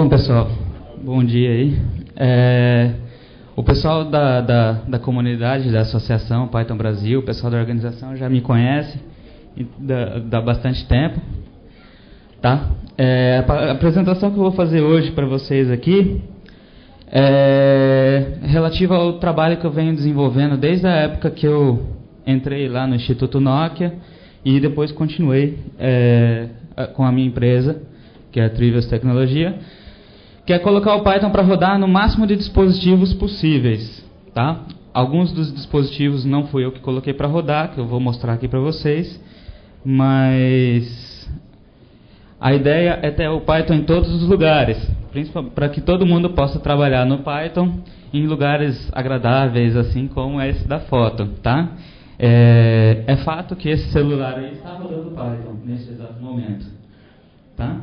Bom, pessoal, bom dia aí. O pessoal da comunidade, da associação Python Brasil, o pessoal da organização já me conhece há bastante tempo. Tá? A apresentação que eu vou fazer hoje para vocês aqui é relativa ao trabalho que eu venho desenvolvendo desde a época que eu entrei lá no Instituto Nokia e depois continuei com a minha empresa, que é a Trivials Tecnologia, que é colocar o Python para rodar no máximo de dispositivos possíveis. Tá? Alguns dos dispositivos não fui eu que coloquei para rodar, que eu vou mostrar aqui para vocês, mas a ideia é ter o Python em todos os lugares, principalmente para que todo mundo possa trabalhar no Python em lugares agradáveis, assim como esse da foto. Tá? É fato que esse celular aí está rodando Python nesse exato momento. Tá?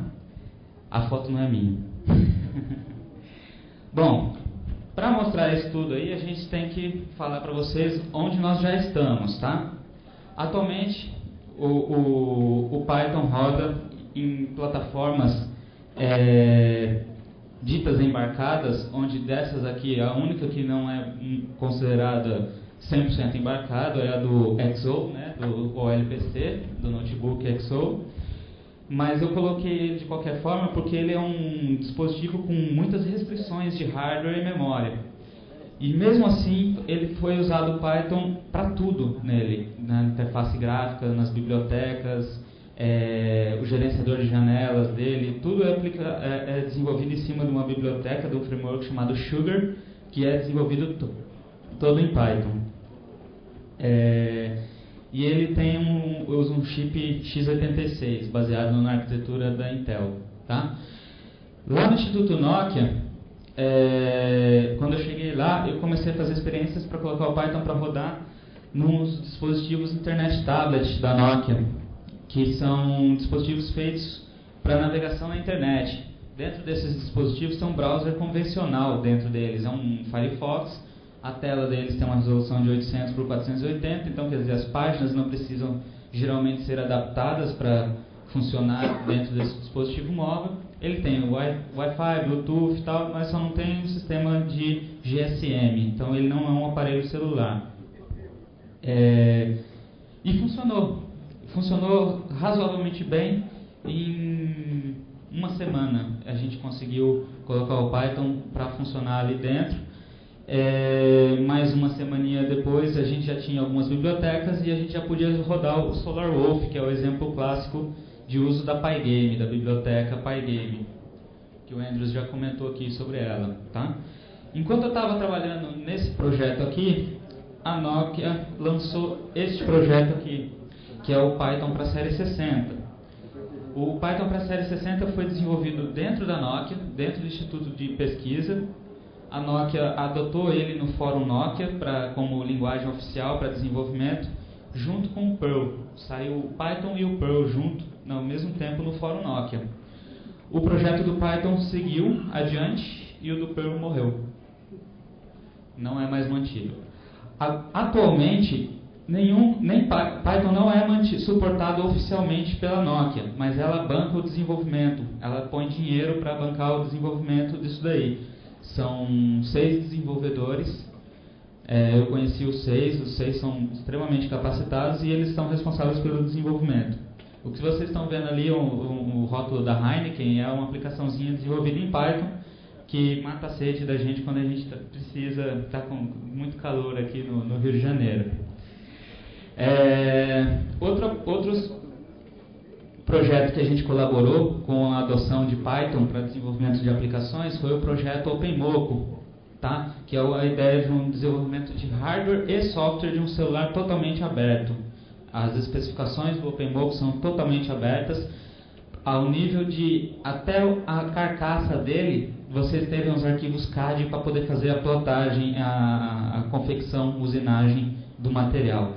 A foto não é minha. Bom, para mostrar isso tudo aí, a gente tem que falar para vocês onde nós já estamos, tá? Atualmente, o Python roda em plataformas ditas embarcadas, onde dessas aqui, a única que não é considerada 100% embarcada é a do XO, né, do OLPC, do notebook XO. Mas eu coloquei ele de qualquer forma porque ele é um dispositivo com muitas restrições de hardware e memória. E mesmo assim, ele foi usado o Python para tudo nele, na interface gráfica, nas bibliotecas, o gerenciador de janelas dele, tudo é desenvolvido em cima de uma biblioteca, de um framework chamado Sugar, que é desenvolvido todo em Python. E ele usa um chip x86, baseado na arquitetura da Intel. Tá? Lá no Instituto Nokia, quando eu cheguei lá, eu comecei a fazer experiências para colocar o Python para rodar nos dispositivos Internet Tablet da Nokia, que são dispositivos feitos para navegação na internet. Dentro desses dispositivos tem um browser convencional dentro deles, é um Firefox. A tela deles tem uma resolução de 800 por 480, então quer dizer, as páginas não precisam geralmente ser adaptadas para funcionar dentro desse dispositivo móvel. Ele tem o Wi-Fi, Bluetooth e tal, mas só não tem um sistema de GSM, então ele não é um aparelho celular. E funcionou razoavelmente bem. Em uma semana a gente conseguiu colocar o Python para funcionar ali dentro. Mais uma semaninha depois a gente já tinha algumas bibliotecas e a gente já podia rodar o SolarWolf, que é o exemplo clássico de uso da Pygame, da biblioteca Pygame, que o Andrews já comentou aqui sobre ela. Tá? Enquanto eu estava trabalhando nesse projeto aqui, a Nokia lançou este projeto aqui, que é o Python para a série 60. O Python para a série 60 foi desenvolvido dentro da Nokia, dentro do Instituto de Pesquisa. A Nokia adotou ele no Fórum Nokia como linguagem oficial para desenvolvimento, junto com o Perl. Saiu o Python e o Perl junto, ao mesmo tempo, no Fórum Nokia. O projeto do Python seguiu adiante e o do Perl morreu. Não é mais mantido. Atualmente, Python não é suportado oficialmente pela Nokia, mas ela banca o desenvolvimento. Ela põe dinheiro para bancar o desenvolvimento disso daí. São 6 desenvolvedores, eu conheci os 6 são extremamente capacitados e eles estão responsáveis pelo desenvolvimento. O que vocês estão vendo ali, o rótulo da Heineken, é uma aplicaçãozinha desenvolvida em Python que mata a sede da gente quando a gente precisa, está com muito calor aqui no Rio de Janeiro. Outros projeto que a gente colaborou com a adoção de Python para desenvolvimento de aplicações foi o projeto OpenMoko, tá? Que é a ideia de um desenvolvimento de hardware e software de um celular totalmente aberto. As especificações do OpenMoko são totalmente abertas, ao nível de, até a carcaça dele, vocês terem os arquivos CAD para poder fazer a plotagem, a confecção, usinagem do material.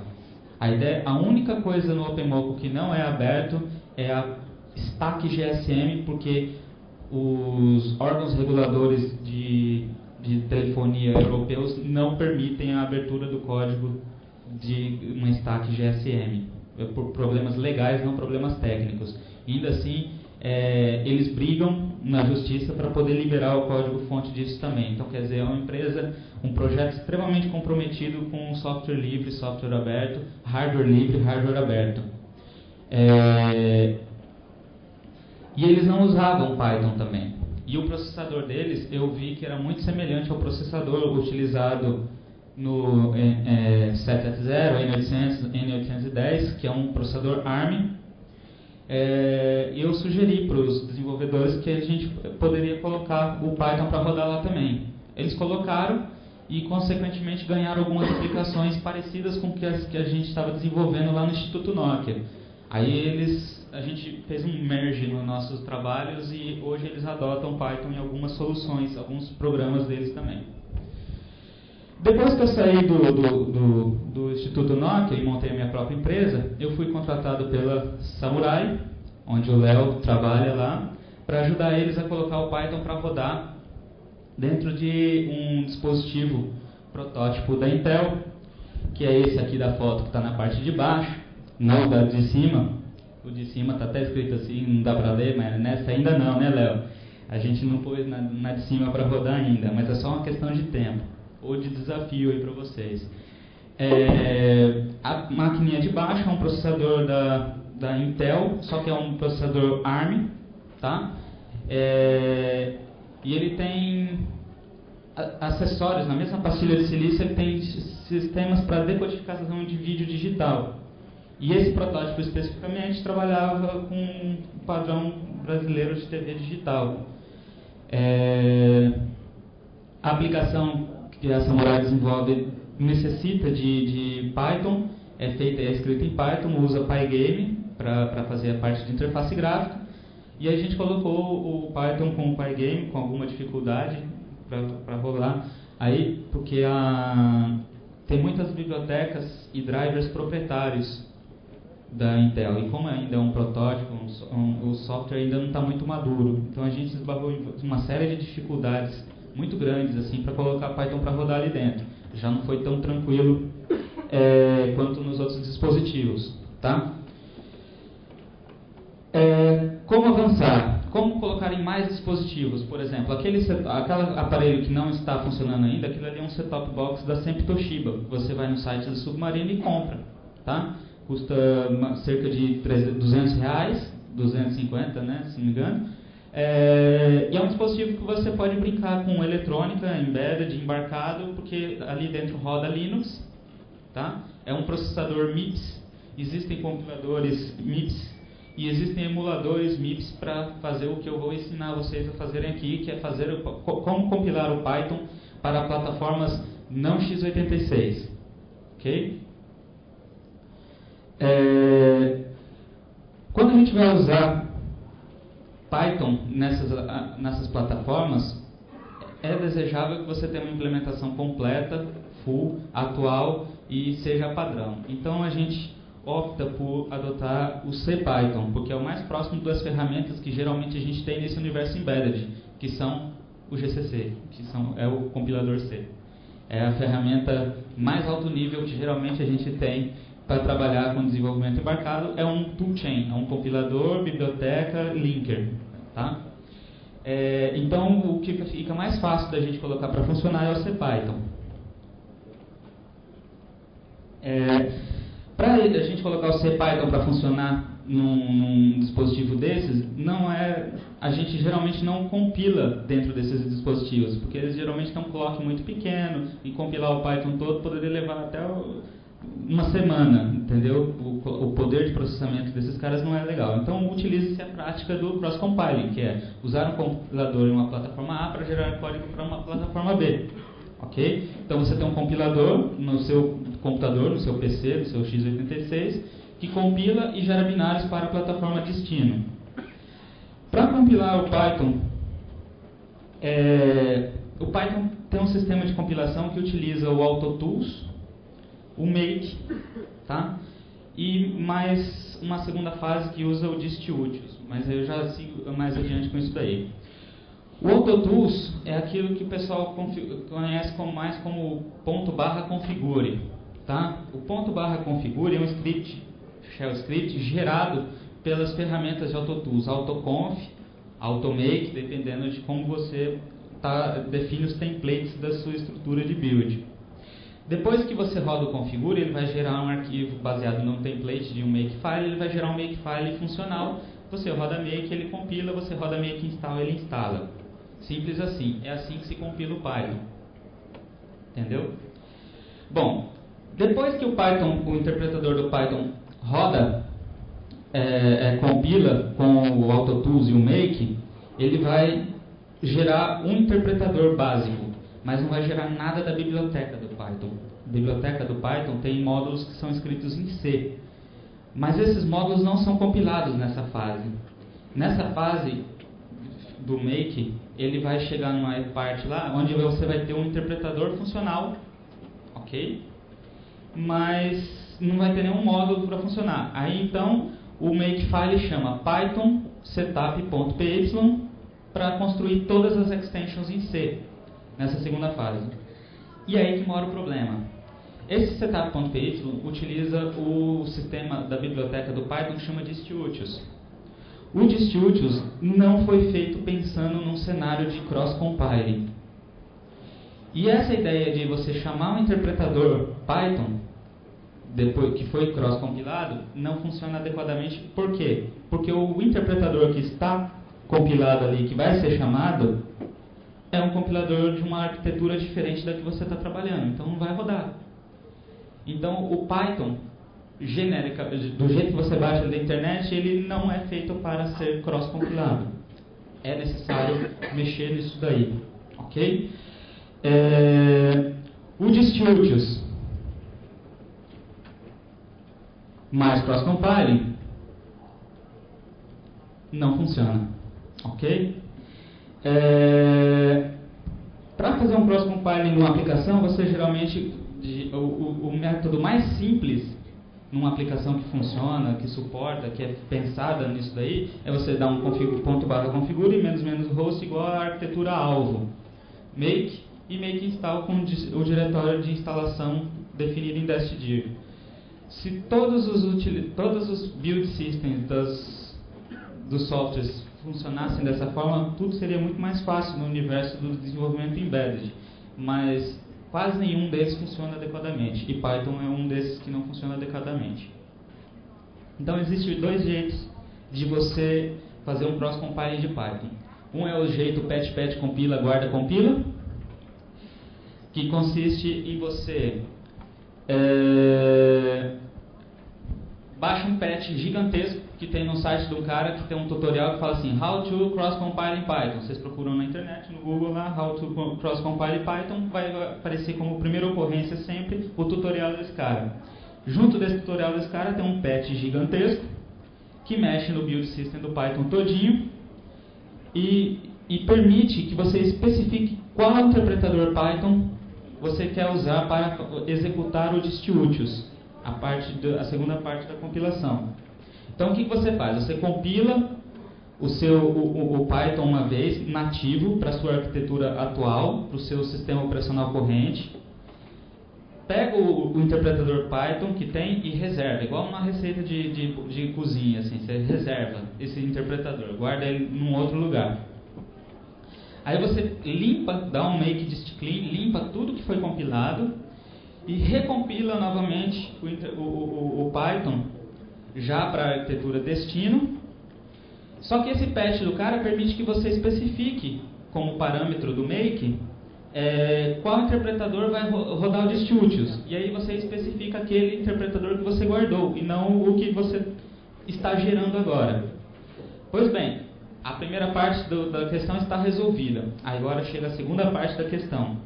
A única coisa no OpenMoko que não é aberto é a Stack GSM, porque os órgãos reguladores de telefonia europeus não permitem a abertura do código de uma Stack GSM, por problemas legais, não problemas técnicos. Ainda assim, eles brigam na justiça para poder liberar o código-fonte disso também. Então, quer dizer, é uma empresa, um projeto extremamente comprometido com software livre, software aberto, hardware livre, hardware aberto. E eles não usavam Python também. E o processador deles, eu vi que era muito semelhante ao processador utilizado no Z70, N800, N810, que é um processador ARM. Eu sugeri para os desenvolvedores que a gente poderia colocar o Python para rodar lá também. Eles colocaram e, consequentemente, ganharam algumas aplicações parecidas com que a gente estava desenvolvendo lá no Instituto Nokia. Aí a gente fez um merge nos nossos trabalhos e hoje eles adotam Python em algumas soluções, alguns programas deles também. Depois que eu saí do Instituto Nokia e montei a minha própria empresa, eu fui contratado pela Samurai, onde o Léo trabalha lá, para ajudar eles a colocar o Python para rodar dentro de um dispositivo protótipo da Intel, que é esse aqui da foto que está na parte de baixo, não da de cima. O de cima está até escrito assim, não dá para ler, mas nessa ainda não, né, Léo? A gente não pôs na de cima para rodar ainda, mas é só uma questão de tempo ou de desafio aí para vocês. A maquininha de baixo é um processador da Intel, só que é um processador ARM, tá? E ele tem acessórios, na mesma pastilha de silício ele tem sistemas para decodificação de vídeo digital. E esse protótipo especificamente trabalhava com um padrão brasileiro de TV digital. A aplicação que a Samurai desenvolve necessita de Python, é escrita em Python, usa Pygame para fazer a parte de interface gráfica. E a gente colocou o Python com o Pygame com alguma dificuldade para rolar, aí, porque tem muitas bibliotecas e drivers proprietários da Intel, e como ainda é um protótipo, o software ainda não está muito maduro, então a gente esbarrou em uma série de dificuldades muito grandes assim para colocar Python para rodar ali dentro. Já não foi tão tranquilo quanto nos outros dispositivos, tá? Como avançar? Como colocar em mais dispositivos? Por exemplo, aquele aparelho que não está funcionando ainda, aquilo ali é um set-top box da Sempre Toshiba. Você vai no site do Submarino e compra, tá? Custa cerca de R$200, 250, né, se não me engano. E é um dispositivo que você pode brincar com eletrônica, embedded, embarcado, porque ali dentro roda Linux, tá? É um processador MIPS, existem compiladores MIPS e existem emuladores MIPS para fazer o que eu vou ensinar vocês a fazerem aqui, que é como compilar o Python para plataformas não x86, ok? Quando a gente vai usar Python nessas plataformas, é desejável que você tenha uma implementação completa, full, atual e seja padrão. Então a gente opta por adotar o CPython, porque é o mais próximo das ferramentas que geralmente a gente tem nesse universo embedded, que são o GCC, é o compilador C. É a ferramenta mais alto nível que geralmente a gente tem para trabalhar com desenvolvimento embarcado. É um toolchain, é um compilador, biblioteca, linker, tá? Então o que fica mais fácil da gente colocar para funcionar é o CPython. Para a gente colocar o CPython para funcionar num dispositivo desses, a gente geralmente não compila dentro desses dispositivos, porque eles geralmente têm um clock muito pequeno e compilar o Python todo poderia levar até uma semana, entendeu? O poder de processamento desses caras não é legal. Então utiliza-se a prática do cross-compiling, que é usar um compilador em uma plataforma A para gerar código para uma plataforma B. Ok? Então você tem um compilador no seu computador, no seu PC, no seu x86, que compila e gera binários para a plataforma destino. Para compilar o Python tem um sistema de compilação que utiliza o AutoTools, o Make, tá? E mais uma segunda fase que usa o DistUtils, mas eu já sigo mais adiante com isso daí. O AutoTools é aquilo que o pessoal conhece mais como ./configure, tá? O ./configure é um script, shell script, gerado pelas ferramentas de AutoTools, AutoConf, automake, dependendo de como você define os templates da sua estrutura de build. Depois que você roda o configure, ele vai gerar um arquivo baseado num template de um makefile, ele vai gerar um makefile funcional. Você roda make, ele compila, você roda make install, ele instala. Simples assim. É assim que se compila o Python. Entendeu? Bom, depois que o interpretador do Python roda, compila com o AutoTools e o make, ele vai gerar um interpretador básico, mas não vai gerar nada da biblioteca do Python. A biblioteca do Python tem módulos que são escritos em C, mas esses módulos não são compilados nessa fase. Nessa fase do make, ele vai chegar numa parte lá onde você vai ter um interpretador funcional, ok? Mas não vai ter nenhum módulo para funcionar. Aí então o makefile chama python setup.py para construir todas as extensions em C, nessa segunda fase. E aí que mora o problema. Esse setup.py utiliza o sistema da biblioteca do Python que chama distiutios. O distiutios não foi feito pensando num cenário de cross-compiling. E essa ideia de você chamar um interpretador Python, depois que foi cross-compilado, não funciona adequadamente. Por quê? Porque o interpretador que está compilado ali, que vai ser chamado, é um compilador de uma arquitetura diferente da que você está trabalhando, então não vai rodar. Então o Python, genérica, do jeito que você baixa da internet, ele não é feito para ser cross-compilado. É necessário mexer nisso daí, ok? O distiutios mais cross-compiling não funciona, ok? Para fazer um cross-compiling numa aplicação, você geralmente, o método mais simples numa aplicação que funciona, que suporta, que é pensada nisso daí, é você dar um .configure -host igual à arquitetura alvo, make e make install com o diretório de instalação definido em destdir. Se todos os build systems dos softwares funcionassem dessa forma, tudo seria muito mais fácil no universo do desenvolvimento embedded, mas quase nenhum deles funciona adequadamente, e Python é um desses que não funciona adequadamente. Então existem dois jeitos de você fazer um cross-compiling de Python. Um é o jeito patch compila, guarda compila, que consiste em você baixa um patch gigantesco que tem no site do cara, que tem um tutorial que fala assim: How to cross-compile in Python. Vocês procuram na internet, no Google lá, How to cross-compile in Python, vai aparecer como primeira ocorrência sempre o tutorial desse cara. Junto desse tutorial desse cara tem um patch gigantesco que mexe no build system do Python todinho e permite que você especifique qual interpretador Python você quer usar para executar o distiutios, a segunda parte da compilação. Então o que você faz? Você compila o Python uma vez nativo para a sua arquitetura atual, para o seu sistema operacional corrente, pega o interpretador Python que tem e reserva, igual uma receita de cozinha, assim, você reserva esse interpretador, guarda ele num outro lugar. Aí você limpa, dá um make dist clean, limpa tudo que foi compilado e recompila novamente o Python já para a arquitetura destino. Só que esse patch do cara permite que você especifique como parâmetro do make qual interpretador vai rodar o distiutios. E aí você especifica aquele interpretador que você guardou e não o que você está gerando agora. Pois bem, a primeira parte da questão está resolvida. Agora chega a segunda parte da questão.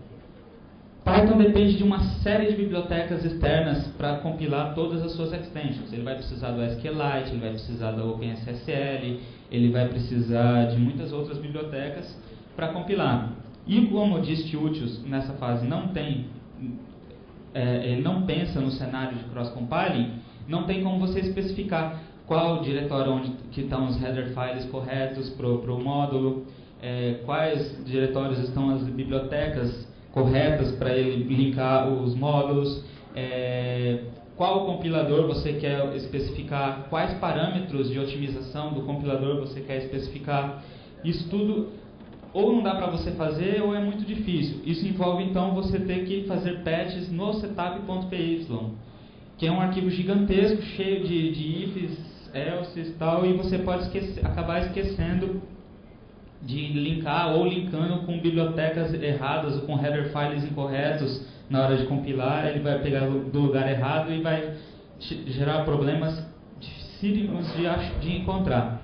Python depende de uma série de bibliotecas externas para compilar todas as suas extensions. Ele vai precisar do SQLite, ele vai precisar da OpenSSL, ele vai precisar de muitas outras bibliotecas para compilar. E como o distiutios nessa fase ele não pensa no cenário de cross-compiling, não tem como você especificar qual o diretório onde que estão os header files corretos para o módulo, quais diretórios estão as bibliotecas corretas para ele linkar os módulos, qual compilador você quer especificar, quais parâmetros de otimização do compilador você quer especificar. Isso tudo ou não dá para você fazer ou é muito difícil. Isso envolve então você ter que fazer patches no setup.py, que é um arquivo gigantesco, cheio de ifs, else e tal, e você pode acabar esquecendo de linkar ou linkando com bibliotecas erradas ou com header files incorretos na hora de compilar. Ele vai pegar do lugar errado e vai gerar problemas dificílimos de encontrar.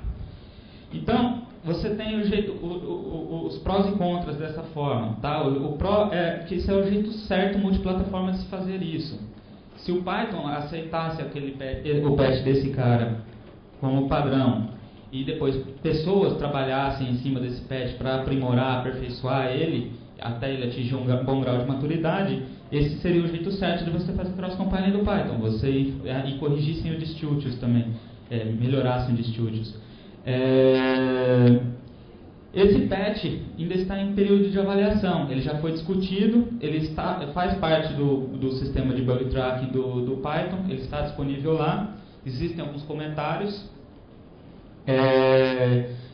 Então, você tem os prós e contras dessa forma, tá? O pró é que esse é o jeito certo multiplataforma de se fazer isso. Se o Python aceitasse o patch desse cara como padrão e depois pessoas trabalhassem em cima desse patch para aprimorar, aperfeiçoar ele até ele atingir um bom grau de maturidade, esse seria o jeito certo de você fazer cross-compiling do Python. Você e corrigissem o distútios também, melhorassem o distútios. Esse patch ainda está em período de avaliação. Ele já foi discutido, ele faz parte do sistema de bug tracking do Python, ele está disponível lá, existem alguns comentários,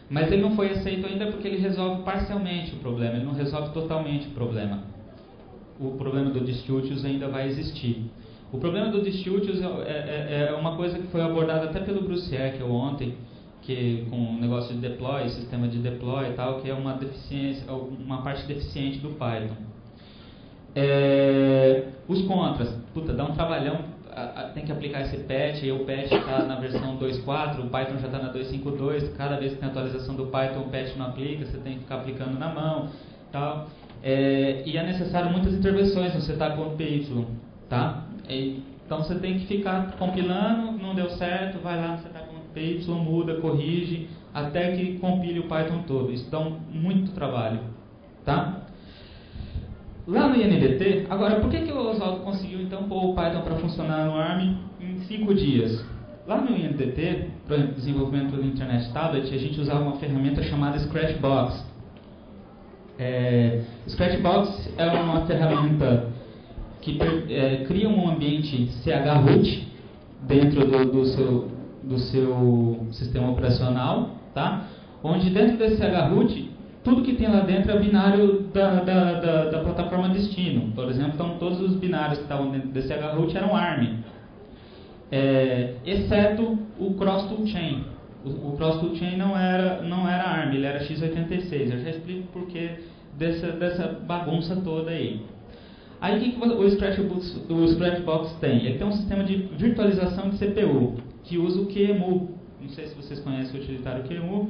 mas ele não foi aceito ainda porque ele resolve parcialmente o problema, ele não resolve totalmente o problema. O problema do distútios ainda vai existir. O problema do distútios é uma coisa que foi abordada até pelo Bruce Eckel ontem, com o negócio de deploy, sistema de deploy e tal, que é uma deficiência, uma parte deficiente do Python. Os contras, dá um trabalhão, tem que aplicar esse patch, e o patch está na versão 2.4, o Python já está na 2.5.2, cada vez que tem atualização do Python o patch não aplica, você tem que ficar aplicando na mão, tal. E é necessário muitas intervenções no setup.py, tá? Então você tem que ficar compilando, não deu certo, vai lá no setup.py, muda, corrige, até que compile o Python todo. Isso dá muito trabalho, tá? Lá no INDT, agora, por que o Oswaldo conseguiu então pôr o Python para funcionar no ARM em 5 dias? Lá no INDT, para o desenvolvimento do Internet Tablet, a gente usava uma ferramenta chamada Scratchbox. Scratchbox é uma ferramenta que cria um ambiente chroot dentro do seu sistema operacional, tá? Onde dentro desse chroot, tudo que tem lá dentro é binário da plataforma destino. Por exemplo, então, todos os binários que estavam dentro desse chroot eram ARM, exceto o cross toolchain. O cross toolchain não era ARM, ele era x86. Eu já explico por que dessa bagunça toda aí. Aí o que o Scratchbox tem? Ele tem um sistema de virtualização de CPU, que usa o QEMU. Não sei se vocês conhecem o utilitário QEMU.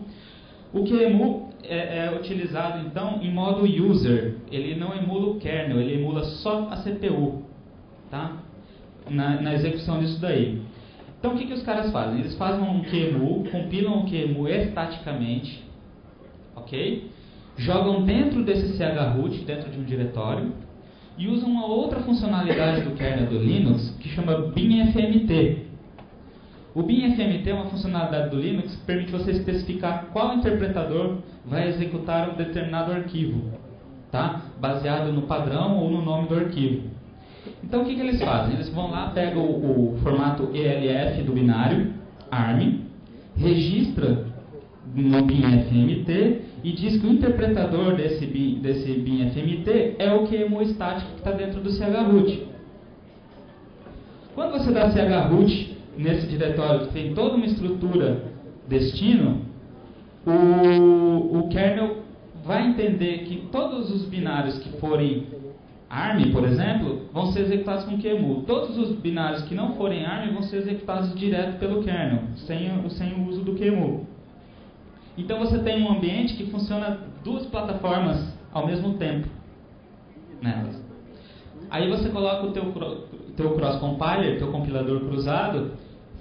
O QEMU é utilizado então em modo user. Ele não emula o kernel, ele emula só a CPU, tá? Na execução disso daí. Então o que os caras fazem? Eles fazem um QEMU, compilam o QEMU estaticamente, ok? Jogam dentro desse chroot, dentro de um diretório, e usam uma outra funcionalidade do kernel do Linux que chama BinFMT. O BinFMT é uma funcionalidade do Linux que permite você especificar qual interpretador vai executar um determinado arquivo, tá? Baseado no padrão ou no nome do arquivo. Então o que eles fazem? Eles vão lá, pegam o formato ELF do binário, ARM, registra no BinFMT e diz que o interpretador desse BinFMT é o QEMU estático que está dentro do chroot. Quando você dá chroot nesse diretório que tem toda uma estrutura destino, o kernel vai entender que todos os binários que forem ARM, por exemplo, vão ser executados com QEMU. Todos os binários que não forem ARM vão ser executados direto pelo kernel, sem o uso do QEMU. Então você tem um ambiente que funciona duas plataformas ao mesmo tempo nelas. Aí você coloca o teu cross-compiler, teu compilador cruzado,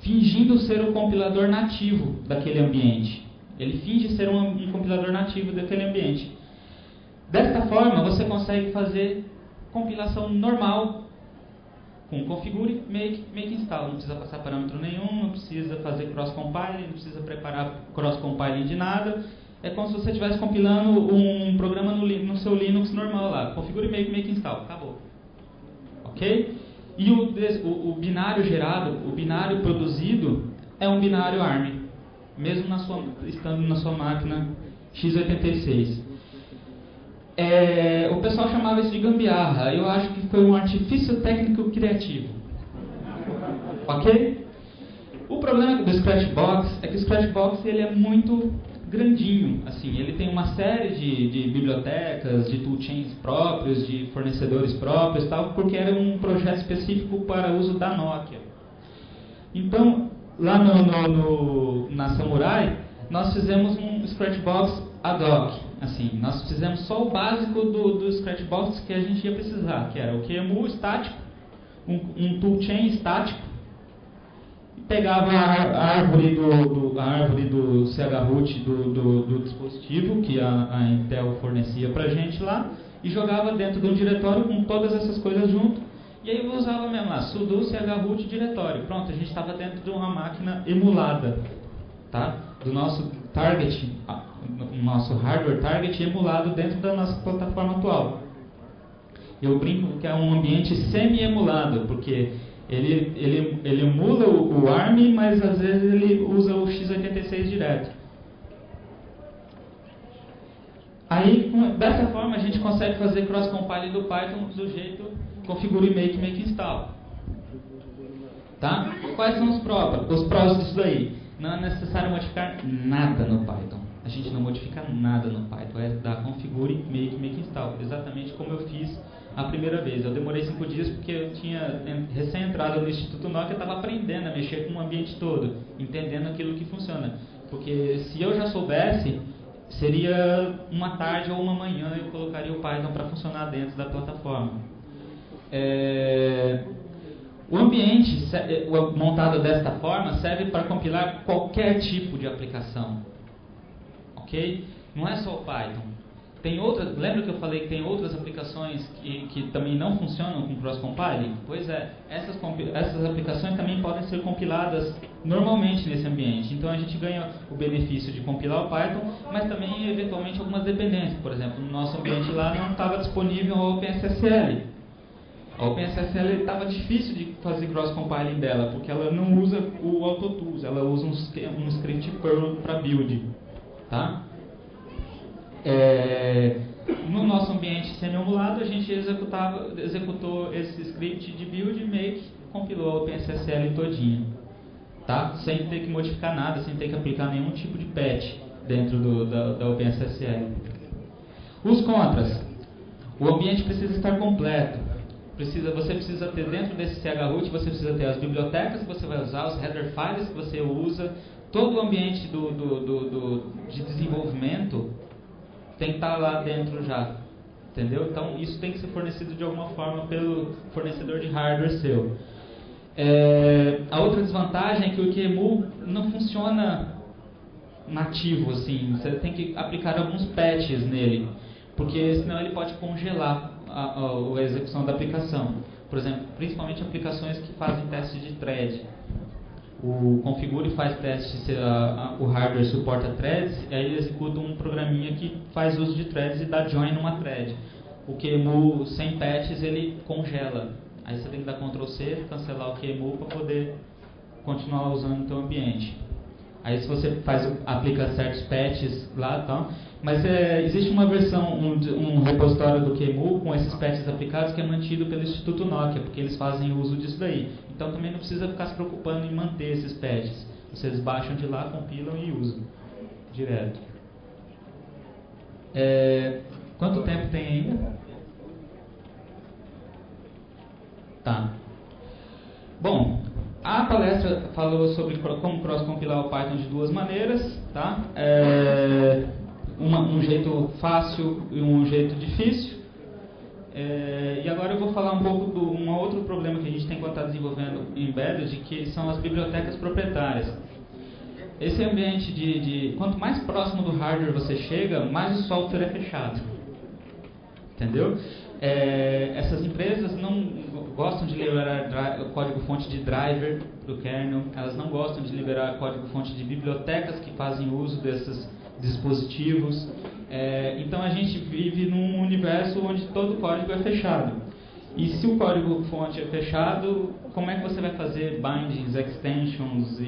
fingindo ser o compilador nativo daquele ambiente. Ele finge ser um compilador nativo daquele ambiente. Desta forma, você consegue fazer compilação normal, com configure, make install. Não precisa passar parâmetro nenhum, não precisa fazer cross-compiling, não precisa preparar cross-compiling de nada. É como se você estivesse compilando um programa no seu Linux normal lá. Configure, make install. Acabou. Ok? E o binário gerado, o binário produzido, é um binário ARM. Mesmo estando na sua máquina x86. O pessoal chamava isso de gambiarra. Eu acho que foi um artifício técnico criativo. Ok? O problema do Scratchbox é que o Scratchbox ele é muito grandinho. Assim, ele tem uma série de bibliotecas, de toolchains próprios, de fornecedores próprios, tal, porque era um projeto específico para uso da Nokia. Então, lá na Samurai, nós fizemos um Scratchbox ad hoc. Assim, nós fizemos só o básico do Scratchbox que a gente ia precisar, que era o QEMU estático, um toolchain estático, pegava a árvore do CH-root do dispositivo que a Intel fornecia para a gente lá e jogava dentro de um diretório com todas essas coisas junto. E aí eu usava mesmo lá, sudo CH-root diretório. Pronto, a gente estava dentro de uma máquina emulada, tá? Do nosso target, nosso hardware target emulado dentro da nossa plataforma atual. Eu brinco que é um ambiente semi-emulado, porque ele emula o ARM, mas às vezes ele usa o x86 direto. Aí, dessa forma, a gente consegue fazer cross-compile do Python do jeito configure make install. Tá? Quais são os prós disso daí? Não é necessário modificar nada no Python. A gente não modifica nada no Python. É dar configure make install. Exatamente como eu fiz a primeira vez. Eu demorei 5 dias porque eu tinha recém-entrado no Instituto Nokia e estava aprendendo a mexer com o ambiente todo, entendendo aquilo que funciona. Porque se eu já soubesse, seria uma tarde ou uma manhã eu colocaria o Python para funcionar dentro da plataforma. O ambiente montado desta forma serve para compilar qualquer tipo de aplicação. Ok? Não é só o Python. Tem outras, lembra que eu falei que tem outras aplicações que também não funcionam com cross-compile? Pois é, essas aplicações também podem ser compiladas normalmente nesse ambiente. Então a gente ganha o benefício de compilar o Python, mas também eventualmente algumas dependências. Por exemplo, no nosso ambiente lá não estava disponível o OpenSSL. A OpenSSL estava difícil de fazer cross-compiling dela, porque ela não usa o AutoTools, ela usa um script Perl para build. Tá? No nosso ambiente semi-emulado, a gente executou esse script de build, make, compilou a OpenSSL todinha, tá? Sem ter que modificar nada, sem ter que aplicar nenhum tipo de patch dentro da OpenSSL. Os contras. O ambiente precisa estar completo. Você precisa ter dentro desse CH-root, você precisa ter as bibliotecas que você vai usar, os header files que você usa, todo o ambiente de desenvolvimento tem que estar lá dentro já, entendeu? Então isso tem que ser fornecido de alguma forma pelo fornecedor de hardware seu. A outra desvantagem é que o QEMU não funciona nativo, assim, você tem que aplicar alguns patches nele, porque senão ele pode congelar a execução da aplicação. Por exemplo, principalmente aplicações que fazem teste de thread. O configure faz teste se o hardware suporta threads, e aí ele executa um programinha que faz uso de threads e dá join numa thread. O QEMU sem patches ele congela. Aí você tem que dar Ctrl C, cancelar o QEMU para poder continuar usando o teu ambiente. Aí se você aplica certos patches lá, tá? Mas existe uma versão, um repositório do QEMU com esses patches aplicados que é mantido pelo Instituto Nokia, porque eles fazem uso disso daí. Então também não precisa ficar se preocupando em manter esses patches. Vocês baixam de lá, compilam e usam direto. Quanto tempo tem ainda? Tá. Bom, a palestra falou sobre como cross-compilar o Python de duas maneiras, tá? Um jeito fácil e um jeito difícil. E agora eu vou falar um pouco de um outro problema que a gente tem quando está desenvolvendo embedded, que são as bibliotecas proprietárias. Esse ambiente quanto mais próximo do hardware você chega, mais o software é fechado. Entendeu? Essas empresas não gostam de liberar código-fonte de driver do kernel, elas não gostam de liberar código-fonte de bibliotecas que fazem uso desses dispositivos. Então a gente vive num universo onde todo o código é fechado. E se o código-fonte é fechado, como é que você vai fazer bindings, extensions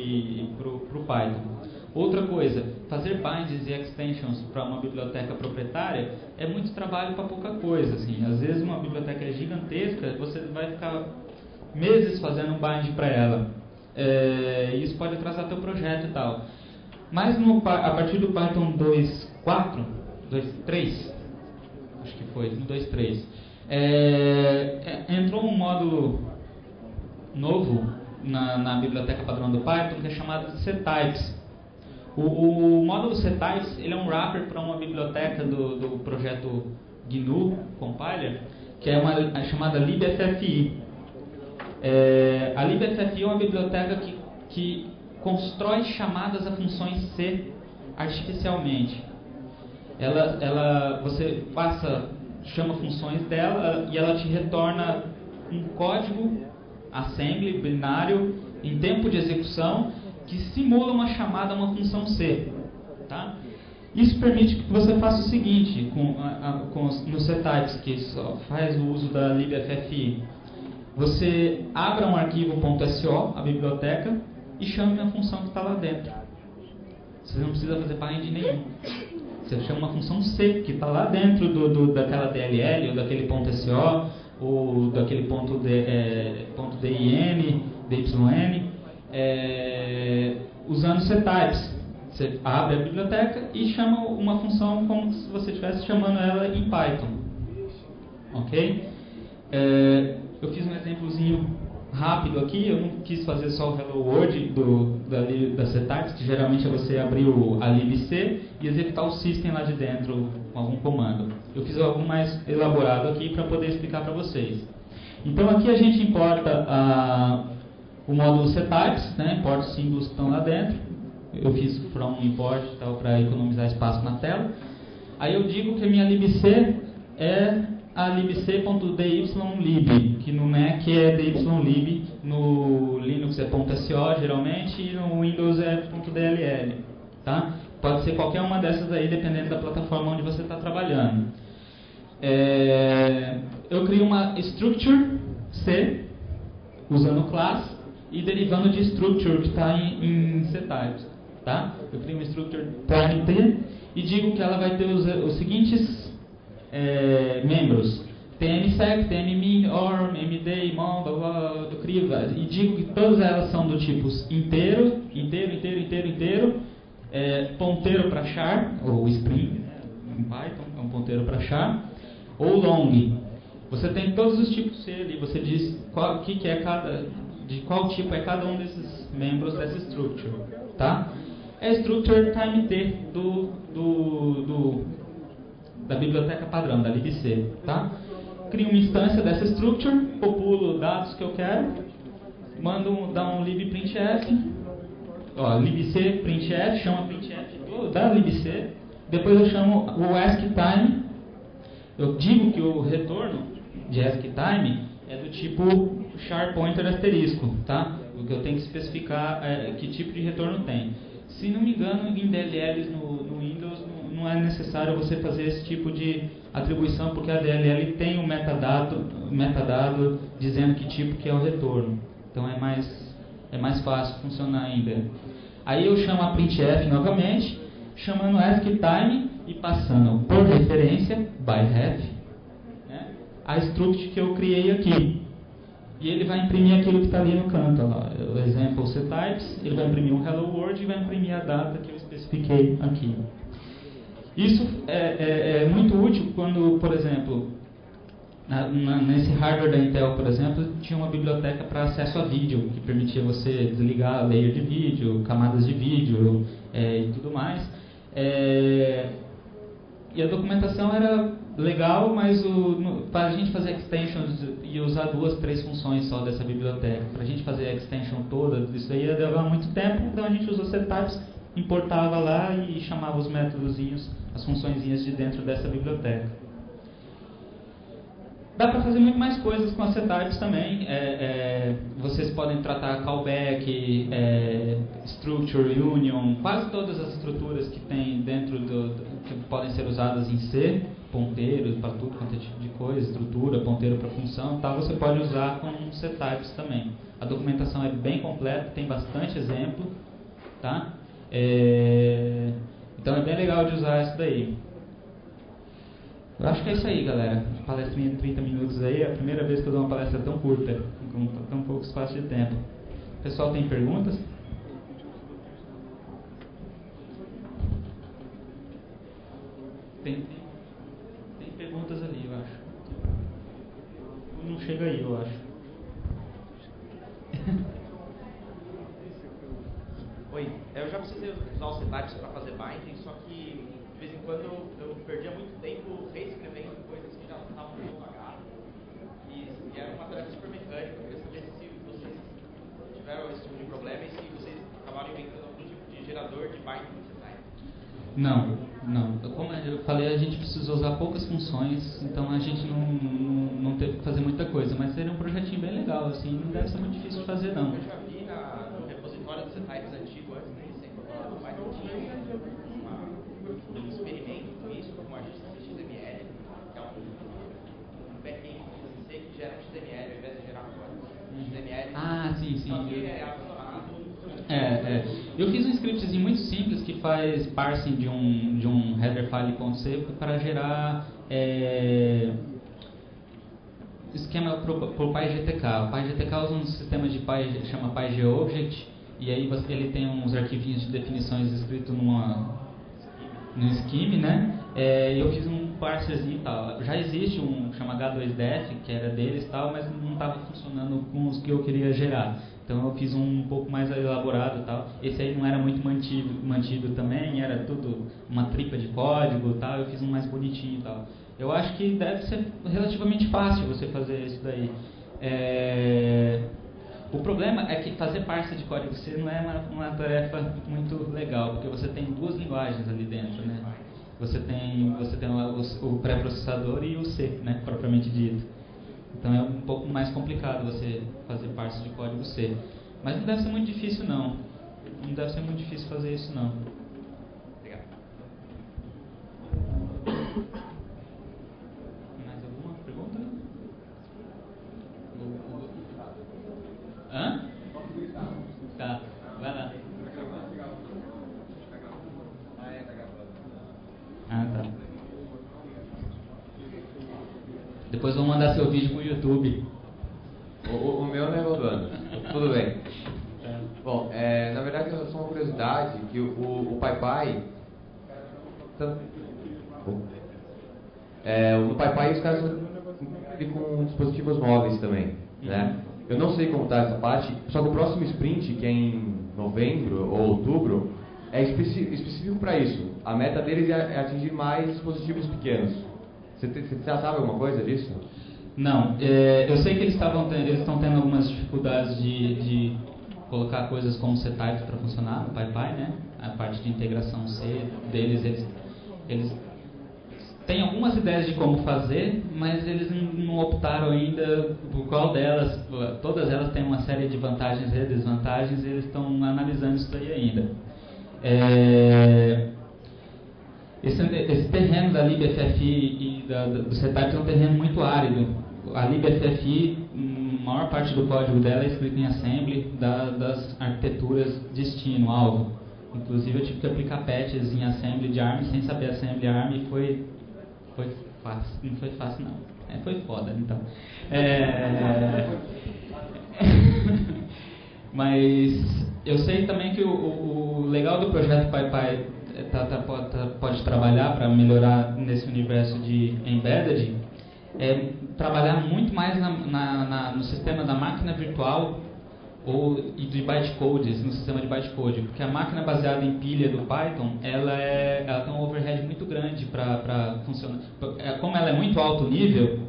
para o Python? Outra coisa, fazer bindings e extensions para uma biblioteca proprietária é muito trabalho para pouca coisa. Assim. Às vezes uma biblioteca é gigantesca, você vai ficar meses fazendo um bind para ela. Isso pode atrasar teu projeto e tal. Mas a partir do Python 2.4, 2.3, acho que foi, no 2.3, entrou um módulo novo na biblioteca padrão do Python que é chamado de ctypes. O módulo ctypes ele é um wrapper para uma biblioteca do projeto GNU Compiler, que é chamada libffi. A libffi é uma biblioteca que constrói chamadas a funções C artificialmente. Você chama funções dela e ela te retorna um código assembly binário em tempo de execução que simula uma chamada a uma função C. Tá? Isso permite que você faça o seguinte no ctypes, que só faz o uso da libffi. Você abra um arquivo .so, a biblioteca, e chame a função que está lá dentro. Você não precisa fazer bind nenhum. Você chama uma função C, que está lá dentro daquela DLL, ou daquele .so, ou daquele .din, dyn, usando ctypes. Você abre a biblioteca e chama uma função como se você estivesse chamando ela em Python. Ok? Eu fiz um exemplozinho rápido aqui, eu não quis fazer só o Hello World da ctypes, que geralmente é você abrir a libc e executar o system lá de dentro com algum comando. Eu fiz algo mais elaborado aqui para poder explicar para vocês. Então aqui a gente importa o módulo ctypes, né, importa os símbolos que estão lá dentro. Eu fiz from import para economizar espaço na tela. Aí eu digo que a minha libc é a libc.dylib, que no Mac é dylib, no Linux é .so geralmente e no Windows é .dll. Tá? Pode ser qualquer uma dessas aí, dependendo da plataforma onde você está trabalhando. Eu crio uma structure C, usando class, e derivando de structure que está em ctypes. Tá? Eu crio uma structure t e digo que ela vai ter os seguintes membros: tmsec, tmmin, orm, md, mon, blá, blá, blá, eu crio, e digo que todas elas são do tipo inteiro, ponteiro para char, ou string, em Python, é um ponteiro para char, ou long. Você tem todos os tipos C ali, você diz de qual tipo é cada um desses membros dessa structure. Tá? É a structure timet da biblioteca padrão, da libc. Tá? Crio uma instância dessa structure, populo dados que eu quero, mando dar um libprintf, libc printf, chama printf da libc, depois eu chamo o asktime, eu digo que o retorno de asktime é do tipo char_pointer asterisco, tá? O que eu tenho que especificar que tipo de retorno tem. Se não me engano, em DLLs no Windows não é necessário você fazer esse tipo de atribuição, porque a DLL tem um metadado dizendo que tipo que é o retorno. Então é mais fácil funcionar ainda. Aí eu chamo a printf novamente, chamando asktime e passando por referência, by ref, né, a struct que eu criei aqui. E ele vai imprimir aquilo que está ali no canto. O example ctypes, ele vai imprimir um hello world e vai imprimir a data que eu especifiquei aqui. Isso é muito útil quando, por exemplo, nesse hardware da Intel, por exemplo, tinha uma biblioteca para acesso a vídeo, que permitia você desligar layer de vídeo, camadas de vídeo e tudo mais. E a documentação era legal, mas para a gente fazer extensions e usar 2, 3 funções só dessa biblioteca, para a gente fazer a extension toda, isso aí ia levar muito tempo, então a gente usou ctypes, importava lá e chamava os métodozinhos, as funçõezinhas de dentro dessa biblioteca. Dá para fazer muito mais coisas com as ctypes também. Vocês podem tratar callback, structure, union, quase todas as estruturas que tem dentro que podem ser usadas em C, ponteiros para tudo quanto é tipo de coisa, estrutura, ponteiro para função, tá? Você pode usar com ctypes também. A documentação é bem completa, tem bastante exemplo, tá? Então é bem legal de usar isso daí. Eu acho que é isso aí, galera. Palestrinha de 30 minutos aí, é a primeira vez que eu dou uma palestra tão curta, com tão pouco espaço de tempo. O pessoal tem perguntas? Tem perguntas ali, eu acho. Não chega aí, eu acho. Oi, eu já precisei usar os setups para fazer binding, só que de vez em quando eu perdia muito tempo reescrevendo coisas que já estavam no H. E era uma tarefa super mecânica. Eu queria saber se vocês tiveram esse tipo de problema e se vocês acabaram inventando algum tipo de gerador de binding no setup. Não. Como eu falei, a gente precisa usar poucas funções, então a gente não teve que fazer muita coisa, mas seria um projetinho bem legal, assim, não deve ser muito difícil de fazer, não. Eu já vi no repositório dos setups antigo, antes de ser incorporado no Python, tinha um experimento com isso, com a XML, que é um backend do C que gera um XML ao invés de gerar código. XML. Ah, sim. Só que é abandonado. Eu fiz um scriptzinho muito simples que faz parsing de um header file.c para gerar esquema para o PyGTK. O PyGTK usa um sistema de Py, chama PyGObject, e aí ele tem uns arquivinhos de definições escritos no scheme, né? Eu fiz um parserzinho e tal. Já existe um chama H2Def, que era deles e tal, mas não estava funcionando com os que eu queria gerar. Então eu fiz um pouco mais elaborado e tal. Esse aí não era muito mantido também, era tudo uma tripa de código e tal. Eu fiz um mais bonitinho e tal. Eu acho que deve ser relativamente fácil você fazer isso daí. O problema é que fazer parser de código C não é uma tarefa muito legal, porque você tem duas linguagens ali dentro, né? Você tem o pré-processador e o C, né, propriamente dito. Então é um pouco mais complicado você fazer parser de código C. Mas não deve ser muito difícil, não. Não deve ser muito difícil fazer isso, não. Obrigado. Mais alguma pergunta? Hã? Tá, vai lá. Ah, tá. Depois vou mandar seu vídeo pro YouTube. O meu não é rodando. Tudo bem. Bom, na verdade é só uma curiosidade que o PyPy... no PyPy os caras estão com dispositivos móveis também, né? Eu não sei como está essa parte, só que o próximo sprint, que é em novembro ou outubro, é específico para isso. A meta deles é atingir mais dispositivos pequenos. Você já sabe alguma coisa disso? Não, eu sei que eles estão tendo algumas dificuldades de colocar coisas como setypes para funcionar no PyPy, né? A parte de integração C deles, eles têm algumas ideias de como fazer, mas eles não optaram ainda por qual delas. Todas elas têm uma série de vantagens e desvantagens, e eles estão analisando isso daí ainda. Esse terreno da libFFI e do setup é um terreno muito árido. A libFFI, a maior parte do código dela é escrito em assembly das arquiteturas destino, alvo. Inclusive eu tive que aplicar patches em assembly de ARM sem saber assembly ARM, e foi fácil. Não foi fácil, não. Foi foda, então. Mas eu sei também que o legal do projeto PyPy pode trabalhar para melhorar nesse universo de embedded é trabalhar muito mais no sistema da máquina virtual e de bytecodes, no sistema de bytecode, porque a máquina baseada em pilha do Python ela tem um overhead muito grande para funcionar. Como ela é muito alto nível,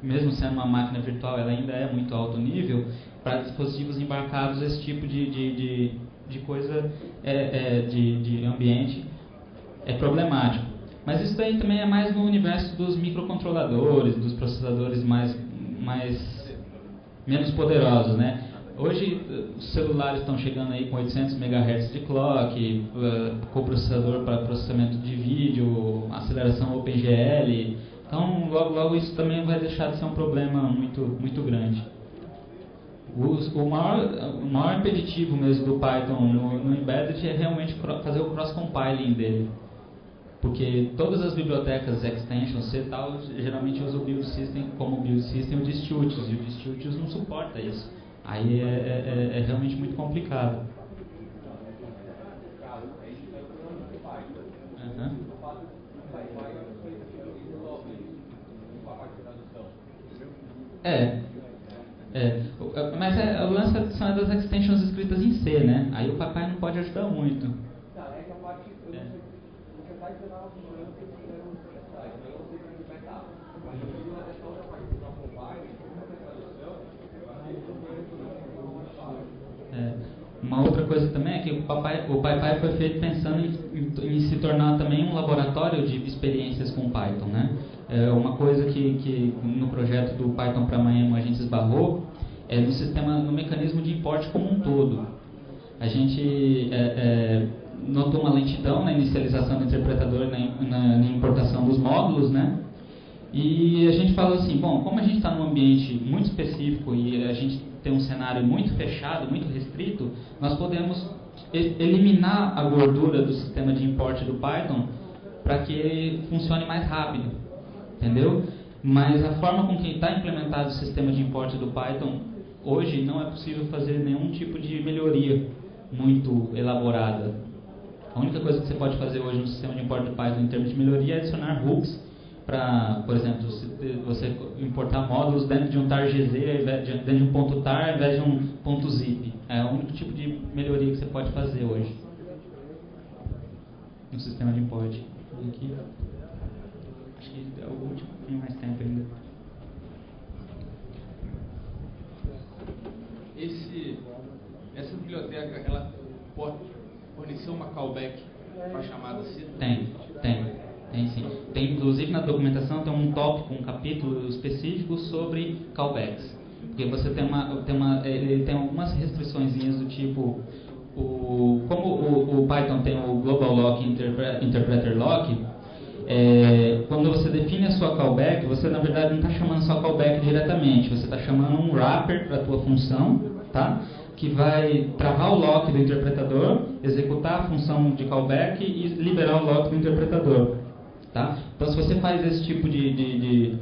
mesmo sendo uma máquina virtual, ela ainda é muito alto nível. Para dispositivos embarcados, esse tipo de coisa de ambiente é problemático. Mas isso daí também é mais no universo dos microcontroladores, dos processadores menos poderosos, né? Hoje os celulares estão chegando aí com 800 MHz de clock, coprocessador para processamento de vídeo, aceleração OpenGL. Então logo isso também vai deixar de ser um problema muito grande. O maior impeditivo mesmo do Python no Embedded é realmente fazer o cross-compiling dele. Porque todas as bibliotecas extensions C tal geralmente usam o build system como build system o distutils, e o distutils não suporta isso. Aí é realmente muito complicado. Mas o lance são das extensions escritas em C, né? Aí o papai não pode ajudar muito. Uma outra coisa também é que o PyPy foi feito pensando em se tornar também um laboratório de experiências com Python, né? Uma coisa que no projeto do Python para Maemo a gente esbarrou é no mecanismo de import como um todo. A gente notou uma lentidão na inicialização do interpretador, na importação dos módulos, né? E a gente falou assim, bom, como a gente está num ambiente muito específico e a gente tem um cenário muito fechado, muito restrito, nós podemos eliminar a gordura do sistema de import do Python para que ele funcione mais rápido, entendeu? Mas a forma com que está implementado o sistema de import do Python, hoje não é possível fazer nenhum tipo de melhoria muito elaborada. A única coisa que você pode fazer hoje no sistema de import do Python em termos de melhoria é adicionar hooks para, por exemplo, você importar módulos dentro de um tar GZ, dentro de um ponto tar, ao invés de um ponto zip. É o único tipo de melhoria que você pode fazer hoje no sistema de import. Aqui, acho que é o último, tem mais tempo ainda. Essa biblioteca, ela pode fornecer uma callback para a chamada C? Tem sim. Tem, inclusive na documentação tem um tópico, um capítulo específico sobre callbacks. Porque você ele tem algumas restriçõezinhas do tipo, como o Python tem o Global Lock e Interpreter Lock, quando você define a sua callback, você na verdade não está chamando sua callback diretamente, você está chamando um wrapper para a tua função, tá? Que vai travar o lock do interpretador, executar a função de callback e liberar o lock do interpretador. Tá? Então, se você faz esse tipo de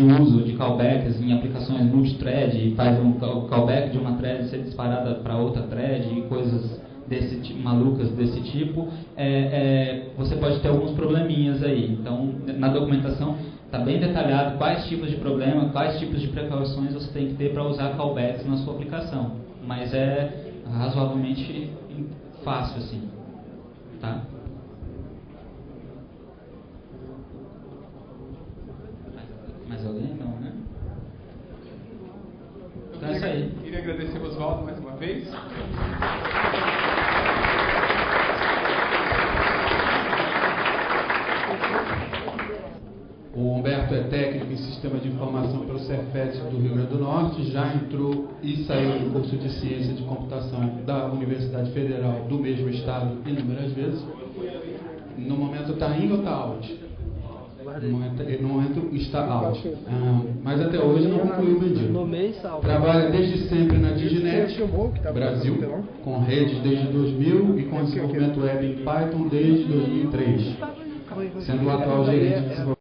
uso de callbacks em aplicações multithread e faz um callback de uma thread ser disparada para outra thread e coisas malucas desse tipo, você pode ter alguns probleminhas aí. Então, na documentação está bem detalhado quais tipos de problemas, quais tipos de precauções você tem que ter para usar callbacks na sua aplicação. Mas é razoavelmente fácil assim. Tá? Mais alguém? Não, né? Então é isso aí. Queria agradecer o Oswaldo mais uma vez. O Humberto é técnico em sistema de informação pelo Cefet do Rio Grande do Norte, já entrou e saiu do curso de ciência de computação da Universidade Federal do mesmo estado inúmeras vezes. No momento está in ou está out? No momento está out. Mas até hoje não concluiu o medinho. Trabalha desde sempre na Diginet, Brasil, com redes desde 2000 e com desenvolvimento web em Python desde 2003, sendo o atual gerente de desenvolvimento